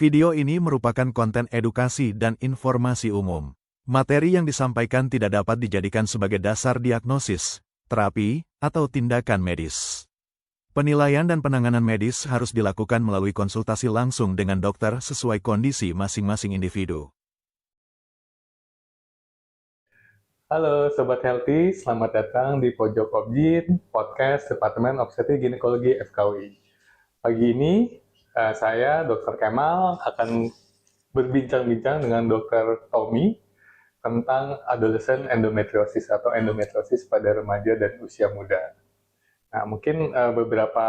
Video ini merupakan konten edukasi dan informasi umum. Materi yang disampaikan tidak dapat dijadikan sebagai dasar diagnosis, terapi, atau tindakan medis. Penilaian dan penanganan medis harus dilakukan melalui konsultasi langsung dengan dokter sesuai kondisi masing-masing individu. Halo Sobat Healthy, selamat datang di Pojok Objin, podcast Departemen Obstetrik Ginekologi FKUI. Pagi ini, saya, Dr. Kemal, akan berbincang-bincang dengan Dr. Tommy tentang adolescent endometriosis atau endometriosis pada remaja dan usia muda. Nah, mungkin beberapa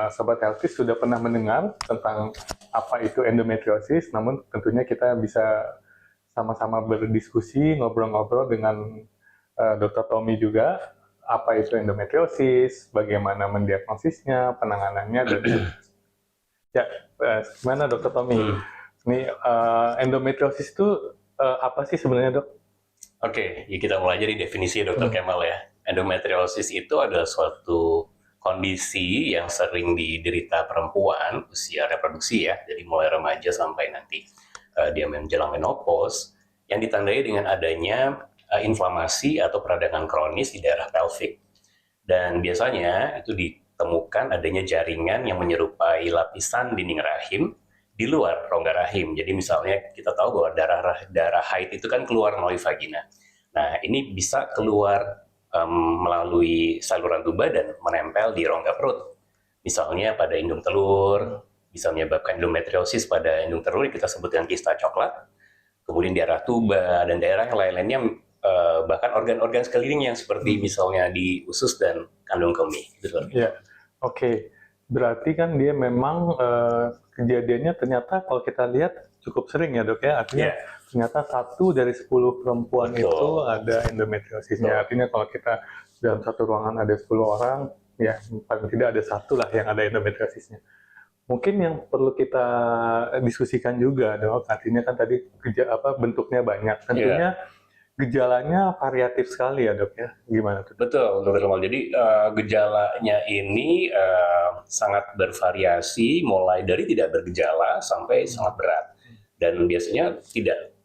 Sobat Healthy sudah pernah mendengar tentang apa itu endometriosis, namun tentunya kita bisa sama-sama berdiskusi, ngobrol-ngobrol dengan Dr. Tommy juga, apa itu endometriosis, bagaimana mendiagnosisnya, penanganannya, dan ya, gimana Dr. Tommy? Ini endometriosis itu apa sih sebenarnya, Dok? Oke, ya kita mulai dari definisi Dr. Kemal ya. Endometriosis itu adalah suatu kondisi yang sering diderita perempuan usia reproduksi ya, jadi mulai remaja sampai nanti dia menjelang menopause, yang ditandai dengan adanya inflamasi atau peradangan kronis di daerah pelvik. Dan biasanya itu ditemukan adanya jaringan yang menyerupai lapisan dinding rahim di luar rongga rahim. Jadi misalnya kita tahu bahwa darah haid itu kan keluar melalui vagina. Nah, ini bisa keluar melalui saluran tuba dan menempel di rongga perut. Misalnya pada indung telur, bisa menyebabkan endometriosis pada indung telur, kita sebut dengan kista coklat. Kemudian di daerah tuba dan daerah yang lain-lainnya, bahkan organ-organ sekeliling yang seperti misalnya di usus dan kandung kemih. Gitu. Ya, oke. Berarti kan dia memang kejadiannya ternyata kalau kita lihat cukup sering ya, Dok ya. Artinya ternyata 1 dari 10 perempuan itu ada endometriosisnya. Artinya kalau kita dalam satu ruangan ada 10 orang, ya paling tidak ada 1 lah yang ada endometriosisnya. Mungkin yang perlu kita diskusikan juga, Dok, artinya kan tadi bentuknya banyak. Tentunya gejalanya variatif sekali ya, Dok ya. Gimana tuh? Betul, Dr. Kemal. Jadi gejalanya ini sangat bervariasi, mulai dari tidak bergejala sampai sangat berat. Dan biasanya tidak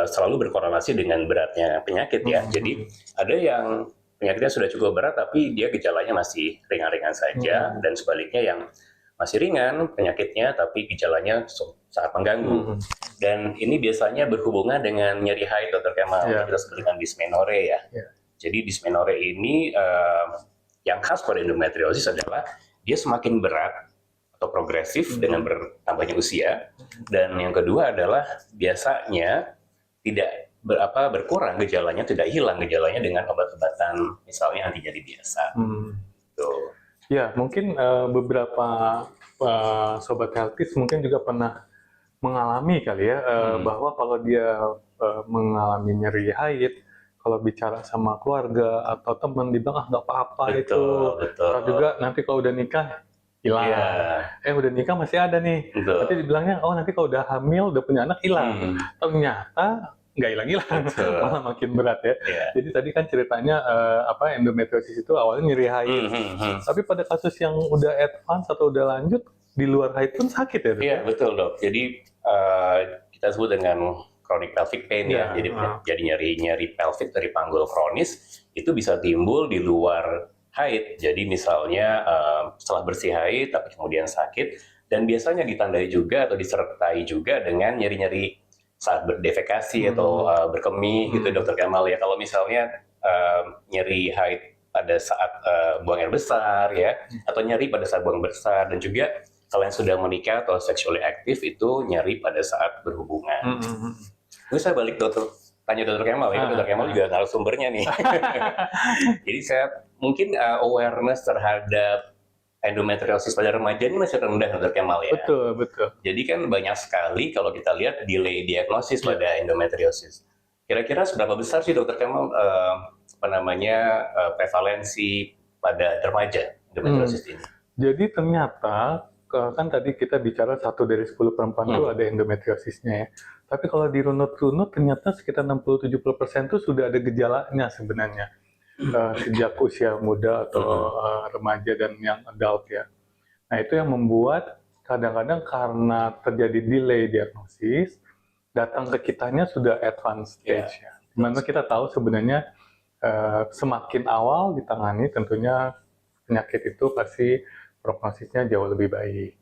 selalu berkorelasi dengan beratnya penyakit ya. Jadi ada yang penyakitnya sudah cukup berat tapi dia gejalanya masih ringan-ringan saja, dan sebaliknya yang masih ringan penyakitnya tapi gejalanya sangat mengganggu. Dan ini biasanya berhubungan dengan nyeri haid, Dr. Kemal. Kita sebut dengan dysmenorrhea ya. Jadi dysmenorrhea ini yang khas pada endometriosis adalah dia semakin berat atau progresif dengan bertambahnya usia. Dan yang kedua adalah biasanya tidak berkurang gejalanya, tidak hilang gejalanya dengan obat-obatan misalnya anti nyeri biasa. Tuh. Ya, mungkin beberapa Sobat Healthy mungkin juga pernah mengalami kali ya, bahwa kalau dia mengalami nyeri haid, kalau bicara sama keluarga atau teman, dibilang nggak apa-apa itu. Atau juga nanti kalau udah nikah, hilang. Udah nikah masih ada nih. Nanti dibilangnya, nanti kalau udah hamil, udah punya anak, hilang. Ternyata nggak hilang-hilang, malah makin berat ya. Jadi tadi kan ceritanya endometriosis itu awalnya nyeri haid, tapi pada kasus yang udah advance atau udah lanjut di luar haid pun sakit ya, Dok? Iya, betul, Dok. Jadi kita sebut dengan chronic pelvic pain ya. Jadi nyeri pelvic dari panggul kronis itu bisa timbul di luar haid. Jadi misalnya setelah bersih haid tapi kemudian sakit, dan biasanya ditandai juga atau disertai juga dengan nyeri-nyeri saat berdefekasi atau berkemih gitu, Dr. Kemal ya. Kalau misalnya nyeri haid pada saat buang air besar ya, atau nyeri pada saat buang besar, dan juga kalau yang sudah menikah atau sexually aktif itu nyeri pada saat berhubungan. Ini saya balik tanya Dr. Kemal ya, Dr. Kemal juga narasumbernya nih. Jadi saya mungkin awareness terhadap endometriosis pada remaja ini masih rendah, Dr. Kemal ya. Betul. Jadi kan banyak sekali kalau kita lihat delay diagnosis pada endometriosis. Kira-kira seberapa besar sih, Dr. Kemal, prevalensi pada remaja endometriosis ini? Jadi ternyata kan tadi kita bicara 1 dari 10 perempuan itu ada endometriosisnya ya. Tapi kalau dirunut-runut ternyata sekitar 60-70% itu sudah ada gejalanya sebenarnya. Sejak usia muda atau remaja dan yang adult ya. Nah itu yang membuat kadang-kadang karena terjadi delay diagnosis, datang ke kitanya sudah advanced stage ya. Dimana kita tahu sebenarnya semakin awal ditangani tentunya penyakit itu pasti prognosisnya jauh lebih baik.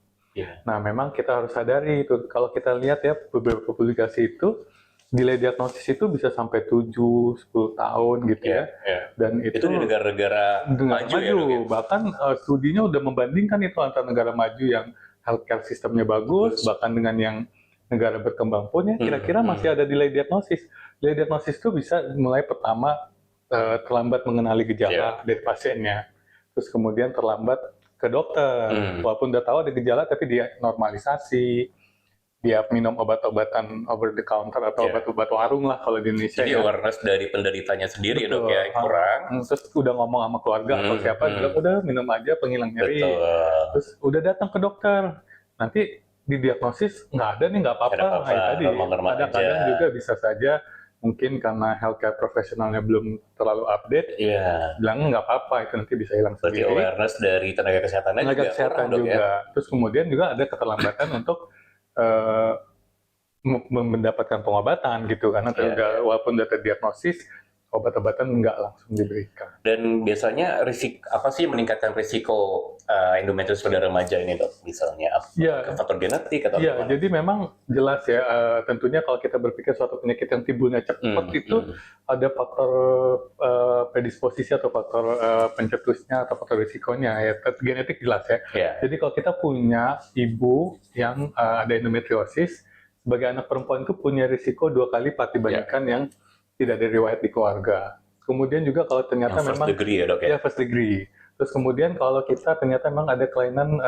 Nah memang kita harus sadari itu, kalau kita lihat ya beberapa publikasi itu, delay diagnosis itu bisa sampai 7-10 tahun gitu ya. Dan itu di negara-negara maju ya, bahkan studinya udah membandingkan itu antara negara maju yang healthcare sistemnya bagus, bahkan dengan yang negara berkembang pun ya kira-kira masih ada delay diagnosis. Delay diagnosis itu bisa mulai pertama terlambat mengenali gejala dari pasiennya, terus kemudian terlambat ke dokter, walaupun udah tahu ada gejala tapi dia normalisasi, dia minum obat-obatan over the counter atau obat-obat warung lah kalau di Indonesia. Jadi awareness dari penderitanya sendiri ya dok ya kurang. Terus udah ngomong sama keluarga atau siapa, bilang udah minum aja penghilang nyeri. Terus udah datang ke dokter, nanti didiagnosis nggak ada nih, nggak apa-apa. Tadi kadang-kadang juga bisa saja mungkin karena healthcare profesionalnya belum terlalu update, bilang nggak apa-apa, itu nanti bisa hilang sendiri. Berarti awareness dari tenaga kesehatannya juga. Terus kemudian juga ada keterlambatan untuk mendapatkan pengobatan gitu, karena walaupun udah terdiagnosis, obat-obatan nggak langsung diberikan. Dan biasanya apa sih meningkatkan risiko endometriosis pada remaja ini dok? Misalnya faktor genetik atau gimana? Jadi memang jelas ya, tentunya kalau kita berpikir suatu penyakit yang timbulnya cepat itu ada faktor predisposisi atau faktor pencetusnya atau faktor risikonya ya. Genetik jelas ya. Jadi kalau kita punya ibu yang ada endometriosis, sebagai anak perempuan itu punya risiko 2 kali lipat dibandingkan yang tidak ada riwayat di keluarga. Kemudian juga kalau ternyata first memang degree ya dok ya? First degree. Terus kemudian kalau kita ternyata memang ada kelainan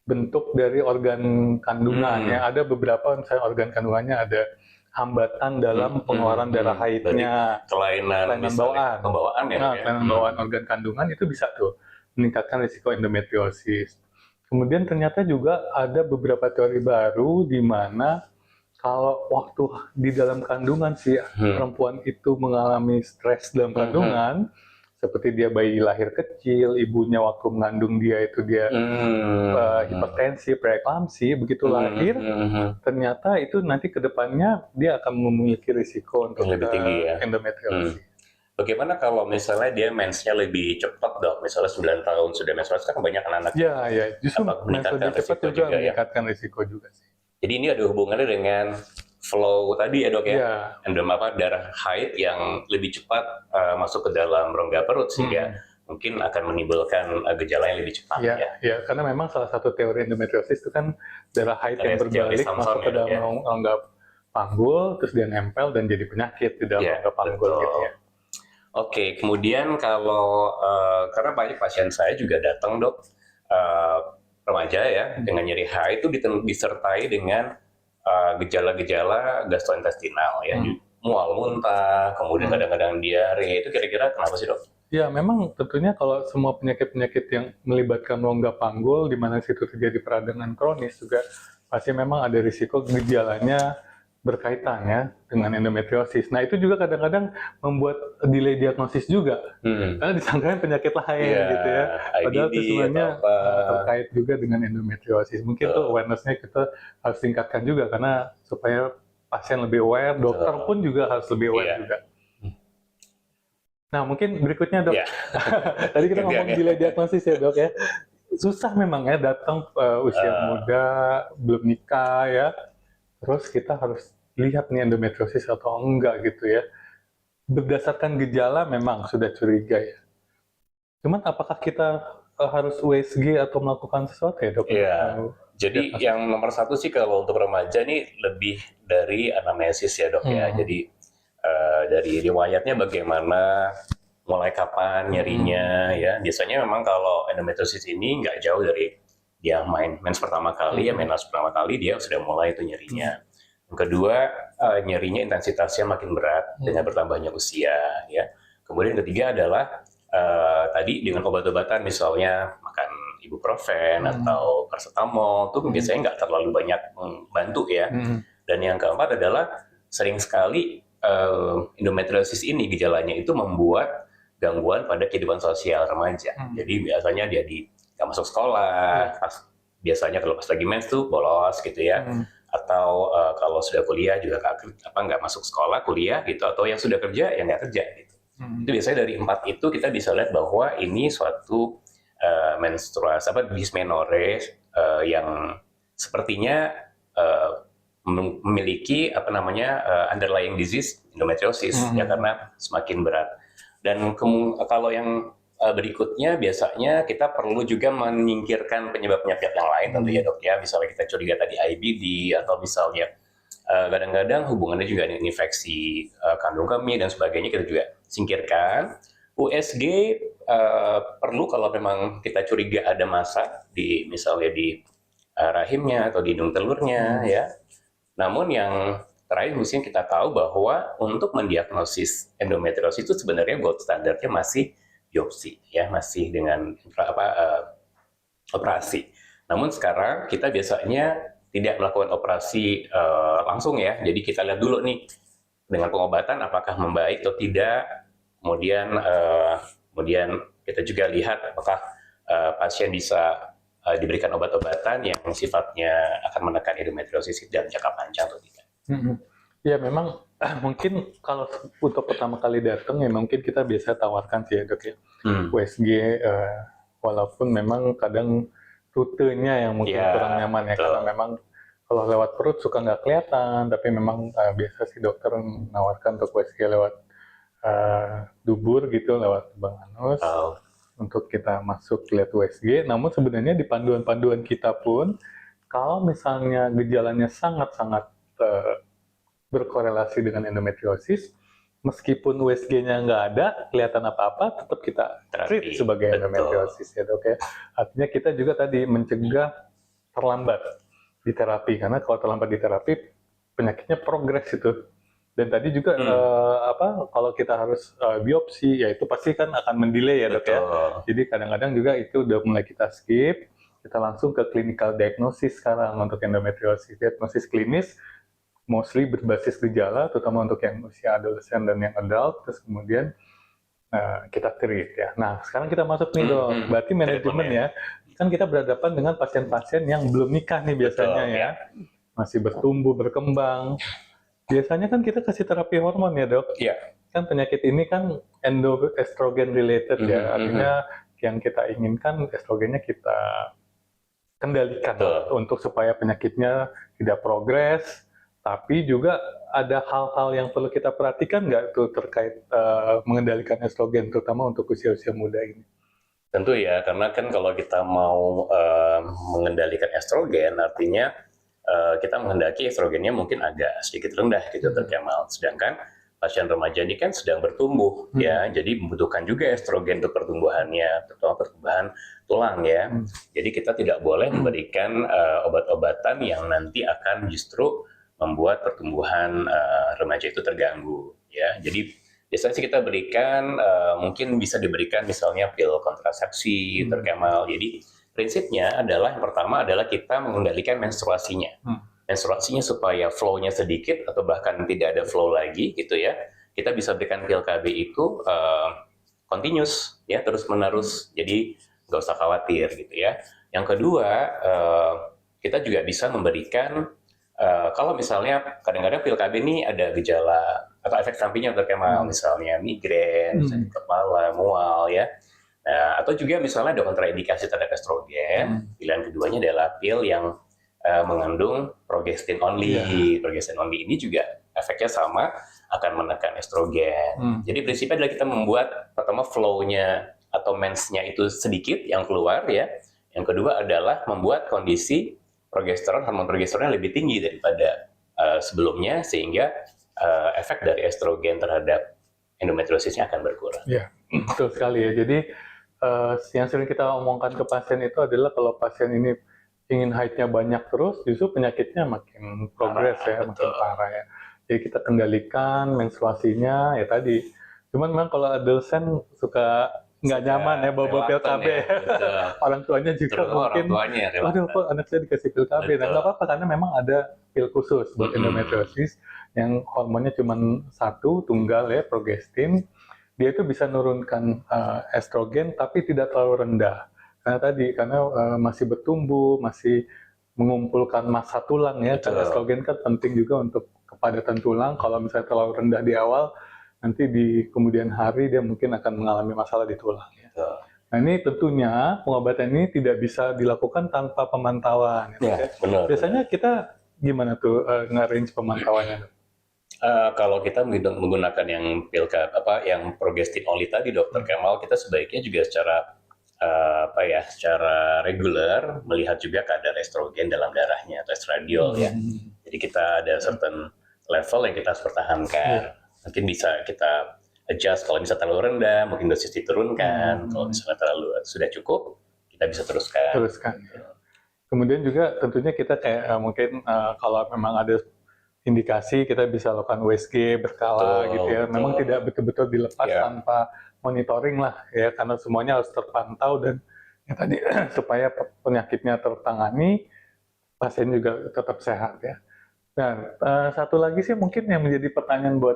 bentuk dari organ kandungan ya, ada beberapa misalnya organ kandungannya ada hambatan dalam pengeluaran darah haidnya, kelainan bawaan ya. Kelainan bawaan organ kandungan itu bisa tuh meningkatkan risiko endometriosis. Kemudian ternyata juga ada beberapa teori baru di mana kalau waktu di dalam kandungan si perempuan itu mengalami stres dalam kandungan, seperti dia bayi lahir kecil, ibunya waktu mengandung dia itu dia hipertensi, preeklamsi, begitu lahir, ternyata itu nanti ke depannya dia akan memiliki risiko untuk lebih tinggi ya, endometriosis. Bagaimana kalau misalnya dia mensnya lebih cepat dok, misalnya 9 tahun sudah menstruasi, kan banyak anak. Iya, justru mens lebih cepat juga meningkatkan risiko juga sih. Jadi ini ada hubungannya dengan flow tadi ya dok ya, darah haid yang lebih cepat masuk ke dalam rongga perut sehingga mungkin akan menimbulkan gejala yang lebih cepat ya. Karena memang salah satu teori endometriosis itu kan darah haid yang berbalik masuk ke dalam rongga panggul, terus dia nempel dan jadi penyakit di dalam rongga panggul gitu ya. Oke, kemudian kalau karena banyak pasien saya juga datang dok, remaja ya dengan nyeri haid itu disertai dengan gejala-gejala gastrointestinal ya, mual muntah, kemudian kadang-kadang diare. Itu kira-kira kenapa sih dok? Ya memang tentunya kalau semua penyakit-penyakit yang melibatkan rongga panggul di mana situ terjadi peradangan kronis juga pasti memang ada risiko gejalanya berkaitan ya dengan endometriosis. Nah itu juga kadang-kadang membuat delay diagnosis juga, karena disangkain penyakit lain gitu ya. Padahal itu sebenarnya terkait juga dengan endometriosis. Mungkin tuh awareness-nya kita harus tingkatkan juga karena supaya pasien lebih aware, dokter pun juga harus lebih aware juga. Nah mungkin berikutnya dok, tadi kita ngomong delay diagnosis ya dok ya. Susah memang ya datang usia muda, belum nikah ya. Terus kita harus lihat nih endometriosis atau enggak gitu ya. Berdasarkan gejala memang sudah curiga ya. Cuman apakah kita harus USG atau melakukan sesuatu ya dok? Iya. Jadi yang nomor satu sih kalau untuk remaja ini lebih dari anamnesis ya dok ya. Jadi dari riwayatnya bagaimana, mulai kapan nyerinya ya. Biasanya memang kalau endometriosis ini nggak jauh dari dia mens pertama kali ya, menstruasi pertama kali dia sudah mulai itu nyerinya. Yang kedua, nyerinya intensitasnya makin berat dengan bertambahnya usia ya. Kemudian yang ketiga adalah tadi dengan obat-obatan misalnya makan ibuprofen atau paracetamol itu biasanya nggak terlalu banyak membantu ya. Dan yang keempat adalah sering sekali endometriosis ini gejalanya itu membuat gangguan pada kehidupan sosial remaja. Jadi biasanya dia nggak masuk sekolah, pas biasanya kalau pas lagi mens tuh bolos gitu ya, atau kalau sudah kuliah juga nggak masuk sekolah kuliah gitu, atau yang sudah kerja ya nggak kerja gitu. Itu biasanya dari 4 itu kita bisa lihat bahwa ini suatu menstruasi dysmenorrhea yang sepertinya memiliki underlying disease endometriosis ya, karena semakin berat. Dan kalau yang berikutnya biasanya kita perlu juga menyingkirkan penyebab-penyakit yang lain tentu ya dok ya. Misalnya kita curiga tadi IBD, atau misalnya kadang-kadang hubungannya juga dengan infeksi kandung kemih dan sebagainya, kita juga singkirkan. USG perlu kalau memang kita curiga ada massa misalnya di rahimnya atau di hidung telurnya ya. Namun yang terakhir mungkin kita tahu bahwa untuk mendiagnosis endometriosis itu sebenarnya gold standarnya masih biopsi ya, masih dengan operasi. Namun sekarang kita biasanya tidak melakukan operasi langsung ya. Jadi kita lihat dulu nih dengan pengobatan apakah membaik atau tidak. Kemudian kita juga lihat apakah pasien bisa diberikan obat-obatan yang sifatnya akan menekan endometriosis dalam jangka panjang atau tidak. Ya memang mungkin kalau untuk pertama kali datang ya mungkin kita biasa tawarkan sih ya dok ya, USG, walaupun memang kadang rutenya yang mungkin kurang nyaman ya, karena memang kalau lewat perut suka nggak kelihatan, tapi memang biasa sih dokter menawarkan untuk USG lewat dubur gitu, lewat lubang anus. Untuk kita masuk lihat USG. Namun sebenarnya di panduan-panduan kita pun, kalau misalnya gejalanya sangat-sangat berkorelasi dengan endometriosis, meskipun USG-nya nggak ada, kelihatan apa-apa, tetap kita treat sebagai endometriosis ya dok ya. Artinya kita juga tadi mencegah terlambat di terapi, karena kalau terlambat di terapi, penyakitnya progres itu. Dan tadi juga kalau kita harus biopsi, ya itu pasti kan akan mendelay ya dok ya. Jadi kadang-kadang juga itu udah mulai kita skip, kita langsung ke clinical diagnosis sekarang untuk endometriosis. Diagnosis klinis mostly berbasis gejala, terutama untuk yang usia adolescent dan yang adult, terus kemudian kita treat ya. Nah sekarang kita masuk nih dok, berarti manajemen ya. Kan kita berhadapan dengan pasien-pasien yang belum nikah nih biasanya ya, masih bertumbuh, berkembang. Biasanya kan kita kasih terapi hormon ya dok. Iya. Kan penyakit ini kan endoestrogen related ya. Artinya yang kita inginkan estrogennya kita kendalikan untuk supaya penyakitnya tidak progres. Tapi juga ada hal-hal yang perlu kita perhatikan nggak tuh terkait mengendalikan estrogen, terutama untuk usia-usia muda ini? Tentu ya, karena kan kalau kita mau mengendalikan estrogen, artinya kita menghendaki estrogennya mungkin agak sedikit rendah gitu Dr. Kemal. Sedangkan pasien remaja ini kan sedang bertumbuh ya, jadi membutuhkan juga estrogen untuk pertumbuhannya, terutama pertumbuhan tulang ya. Jadi kita tidak boleh memberikan obat-obatan yang nanti akan justru membuat pertumbuhan remaja itu terganggu ya. Jadi biasanya sih kita berikan mungkin bisa diberikan misalnya pil kontrasepsi Dr. Kemal. Jadi prinsipnya adalah yang pertama adalah kita mengendalikan menstruasinya. Menstruasinya supaya flow-nya sedikit atau bahkan tidak ada flow lagi gitu ya. Kita bisa berikan pil KB itu continuous ya, terus-menerus. Jadi nggak usah khawatir gitu ya. Yang kedua, kita juga bisa memberikan kalau misalnya kadang-kadang pil KB ini ada gejala atau efek sampingnya terkena misalnya migrain, kepala, mual ya. Nah, atau juga misalnya ada kontraindikasi terhadap estrogen, pilihan keduanya adalah pil yang mengandung progestin only. Progestin only ini juga efeknya sama, akan menekan estrogen. Jadi prinsipnya adalah kita membuat pertama flow-nya atau mensnya itu sedikit yang keluar ya. Yang kedua adalah membuat kondisi hormon progesteron lebih tinggi daripada sebelumnya, sehingga efek dari estrogen terhadap endometriosisnya akan berkurang. Ya, betul sekali ya. Jadi yang sering kita omongkan ke pasien itu adalah kalau pasien ini ingin haidnya banyak terus, justru penyakitnya makin progres ya, makin parah ya. Jadi kita kendalikan menstruasinya ya tadi. Cuman memang kalau adolescent suka nggak nyaman ya bawa pil KB. Ya, orang tuanya juga mungkin, waduh kok anak saya dikasih pil KB. Nah nggak apa-apa, karena memang ada pil khusus buat endometriosis yang hormonnya cuma satu, tunggal ya, progestin. Dia itu bisa nurunkan estrogen tapi tidak terlalu rendah. karena masih bertumbuh, masih mengumpulkan massa tulang ya. Betul. Karena estrogen kan penting juga untuk kepadatan tulang. Kalau misalnya terlalu rendah di awal, nanti di kemudian hari dia mungkin akan mengalami masalah di tulang. Ya. Betul. Nah ini tentunya pengobatan ini tidak bisa dilakukan tanpa pemantauan. Ya, benar. Biasanya kita gimana tuh nge-range pemantauannya? Kalau kita menggunakan yang yang progestinol tadi, Dokter Kemal, kita sebaiknya juga secara reguler melihat juga kadar estrogen dalam darahnya atau estradiol ya. Jadi kita ada certain level yang kita harus pertahankan. Mungkin bisa kita adjust kalau misalnya terlalu rendah, mungkin dosis diturunkan. Kalau misalnya sudah cukup, kita bisa teruskan. Kemudian juga tentunya kita kayak mungkin kalau memang ada indikasi kita bisa lakukan USG berkala gitu ya. Memang tidak betul-betul dilepas tanpa monitoring lah ya, karena semuanya harus terpantau dan ya tadi supaya penyakitnya tertangani, pasien juga tetap sehat ya. Nah, satu lagi sih mungkin yang menjadi pertanyaan buat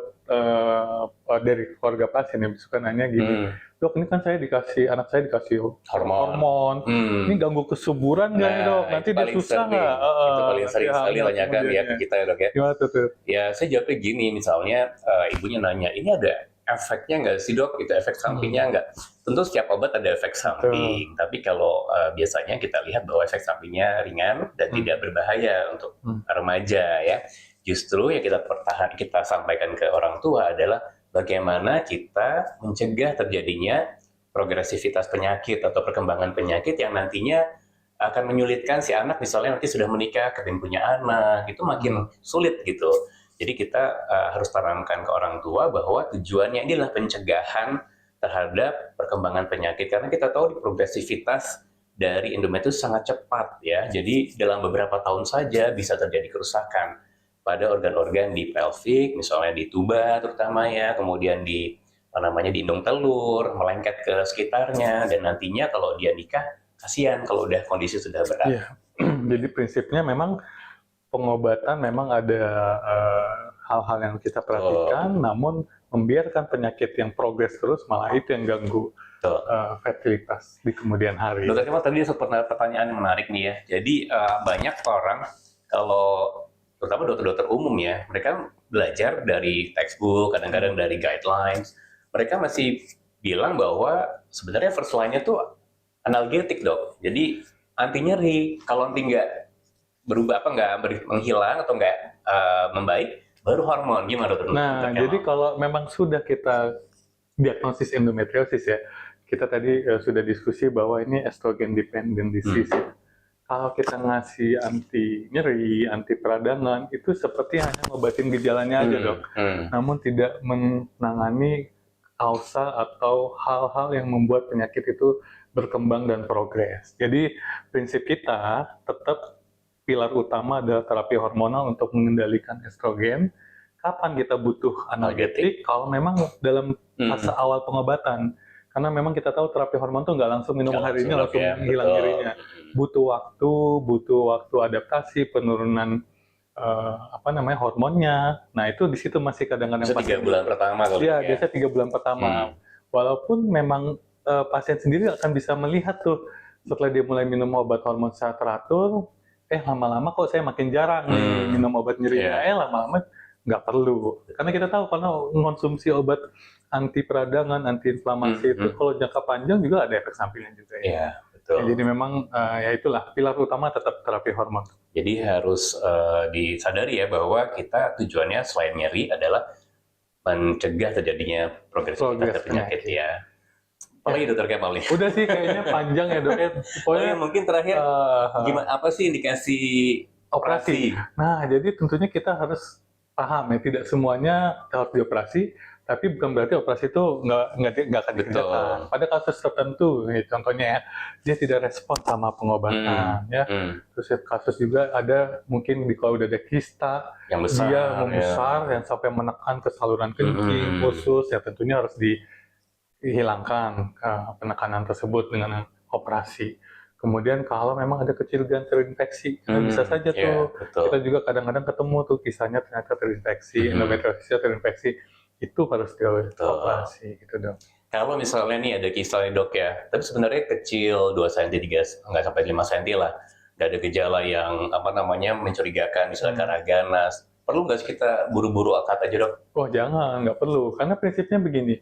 dari keluarga pasien yang suka nanya gini, dok ini kan anak saya dikasih hormon. Ini ganggu kesuburan nggak nih dok? Nanti dia susah nggak? Itu paling sering sekali tanyakan ya ke kita ya dok ya. Gimana tuh? Ya saya jawabnya gini, misalnya ibunya nanya, ini ada efeknya nggak sih dok? Itu efek sampingnya nggak? Tentu setiap obat ada efek samping, tapi kalau biasanya kita lihat bahwa efek sampingnya ringan dan tidak berbahaya untuk remaja ya. Justru yang kita sampaikan ke orang tua adalah bagaimana kita mencegah terjadinya progresivitas penyakit atau perkembangan penyakit yang nantinya akan menyulitkan si anak, misalnya nanti sudah menikah, kemudian punya anak, itu makin sulit gitu. Jadi kita harus tanamkan ke orang tua bahwa tujuannya ini adalah pencegahan terhadap perkembangan penyakit, karena kita tahu di progresivitas dari endometrius sangat cepat ya. Jadi dalam beberapa tahun saja bisa terjadi kerusakan pada organ-organ di pelvic, misalnya di tuba terutama ya, kemudian di indung telur, melengket ke sekitarnya, dan nantinya kalau dia nikah kasihan kalau udah kondisi sudah berat. Iya. Jadi prinsipnya memang pengobatan memang ada hal-hal yang kita perhatikan, namun membiarkan penyakit yang progres terus malah itu yang ganggu fertilitas di kemudian hari. Dokter Kemal, tadi sempat pertanyaan yang menarik nih ya. Jadi banyak orang, kalau terutama dokter-dokter umum ya, mereka belajar dari textbook, kadang-kadang dari guidelines, mereka masih bilang bahwa sebenarnya first line-nya tuh analgetik dok. Jadi anti nyeri, kalau nanti nggak berubah nggak menghilang atau nggak membaik, baru hormon. Gimana dokter? Nah, jadi kalau memang sudah kita diagnosis endometriosis ya, kita tadi sudah diskusi bahwa ini estrogen dependent disease. Kalau kita ngasih anti nyeri, anti peradangan, itu seperti hanya ngobatin gejalanya aja dok, namun tidak menangani kausa atau hal-hal yang membuat penyakit itu berkembang dan progres. Jadi prinsip kita tetap pilar utama adalah terapi hormonal untuk mengendalikan estrogen. Kapan kita butuh analgetik? Kalau memang dalam fase awal pengobatan. Karena memang kita tahu terapi hormon tuh nggak langsung minum hari ini langsung hilang nyerinya. Butuh waktu adaptasi, penurunan hormonnya. Nah itu di situ masih kadang-kadang 3 bulan pertama kalau ya. Biasanya 3 bulan pertama. Walaupun memang pasien sendiri akan bisa melihat tuh setelah dia mulai minum obat hormon secara teratur, lama-lama kok saya makin jarang nih minum obat nyerinya. Lama-lama nggak perlu. Karena kita tahu karena mengonsumsi obat anti peradangan, anti inflamasi itu kalau jangka panjang juga ada efek sampingnya juga ya. Iya, betul. Jadi memang ya itulah pilar utama tetap terapi hormon. Jadi harus disadari ya bahwa kita tujuannya selain nyeri adalah mencegah terjadinya progresivitas penyakit ya. Apalagi dokter Kemal nih? Udah sih kayaknya panjang ya dok ya. Pokoknya mungkin terakhir apa sih indikasi operasi? Nah jadi tentunya kita harus paham ya, tidak semuanya harus dioperasi, tapi bukan berarti operasi itu nggak akan dikerjakan. Pada kasus tertentu, contohnya ya, dia tidak respon sama pengobatan, ya. Terus kasus juga ada mungkin kalau udah ada kista, yang besar, dia membesar, yang sampai menekan ke saluran kencing, usus, ya tentunya harus dihilangkan penekanan tersebut dengan operasi. Kemudian kalau memang ada kecurigaan terinfeksi, bisa saja tuh. Kita juga kadang-kadang ketemu tuh kisahnya ternyata terinfeksi, endometriosisnya terinfeksi, itu harus dioperasi gitu dong. Kalau misalnya nih ada kisah nih dok ya, tapi sebenarnya kecil 2 cm, 3, nggak sampai 5 cm lah. Nggak ada gejala yang apa namanya mencurigakan, misalnya karena ganas. Perlu nggak sih kita buru-buru angkat aja dok? Oh jangan, nggak perlu. Karena prinsipnya begini,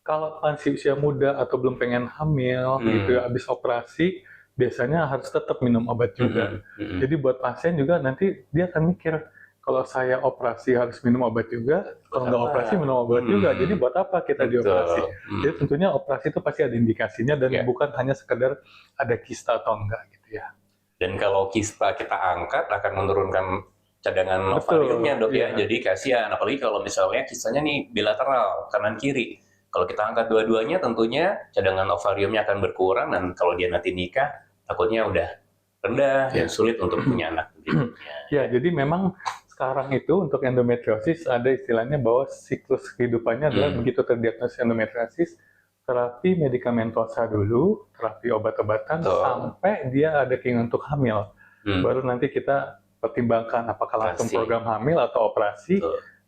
kalau masih usia muda atau belum pengen hamil gitu, habis operasi, biasanya harus tetap minum obat juga. Jadi buat pasien juga nanti dia akan mikir, kalau saya operasi harus minum obat juga, kalau nggak operasi minum obat juga. Jadi buat apa kita dioperasi? Jadi tentunya operasi itu pasti ada indikasinya dan bukan hanya sekedar ada kista atau enggak gitu ya. Dan kalau kista kita angkat akan menurunkan cadangan ovariumnya dok ya. Jadi kasihan, apalagi kalau misalnya kistanya nih bilateral kanan kiri. Kalau kita angkat dua-duanya tentunya cadangan ovariumnya akan berkurang dan kalau dia nanti nikah takutnya udah rendah dan sulit untuk punya anak. Ya, jadi memang sekarang itu untuk endometriosis ada istilahnya bahwa siklus kehidupannya adalah begitu terdiagnosis endometriosis, terapi medikamentosa dulu, terapi obat-obatan sampai dia ada keinginan untuk hamil. Baru nanti kita pertimbangkan apakah langsung program hamil atau operasi.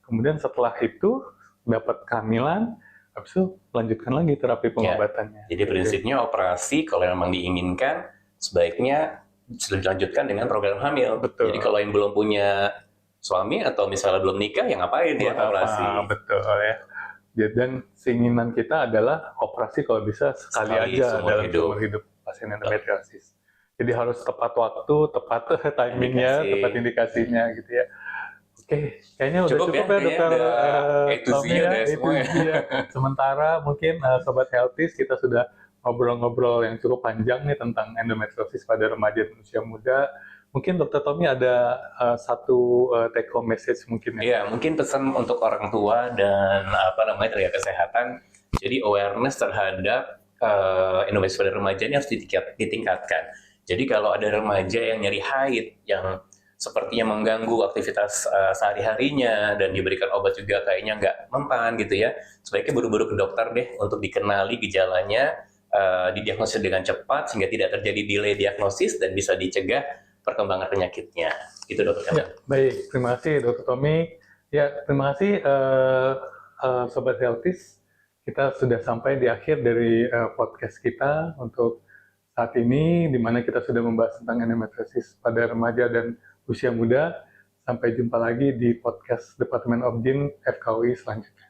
Kemudian setelah itu dapat kehamilan, habis itu lanjutkan lagi terapi pengobatannya. Jadi prinsipnya operasi kalau memang diinginkan sebaiknya dilanjutkan dengan program hamil. Betul. Jadi kalau yang belum punya suami atau misalnya belum nikah, ya ngapain dia operasi? Betul ya. Dan keinginan kita adalah operasi kalau bisa sekali aja dalam seumur hidup pasien endometriosis. Jadi harus tepat waktu, tepat timingnya, tepat indikasinya gitu ya. Oke, kayaknya udah cukup ya dokter Tommy ya. Itu dia. Sementara mungkin Sobat Healthies kita sudah ngobrol-ngobrol yang cukup panjang nih tentang endometriosis pada remaja dan usia muda. Mungkin Dokter Tommy ada satu take home message mungkin ya? Iya, mungkin pesan untuk orang tua dan tenaga kesehatan. Jadi awareness terhadap endometriosis pada remaja ini harus ditingkatkan. Jadi kalau ada remaja yang nyeri haid, yang sepertinya mengganggu aktivitas sehari-harinya dan diberikan obat juga kayaknya nggak mempan gitu ya, sebaiknya buru-buru ke dokter deh untuk dikenali gejalanya, didiagnosis dengan cepat sehingga tidak terjadi delay diagnosis dan bisa dicegah perkembangan penyakitnya. Itu dokter. Ya, baik, terima kasih Dokter Tommy. Ya, terima kasih Sobat Healthies. Kita sudah sampai di akhir dari podcast kita untuk saat ini, di mana kita sudah membahas tentang endometriosis pada remaja dan usia muda. Sampai jumpa lagi di podcast Departemen Obgyn FKUI selanjutnya.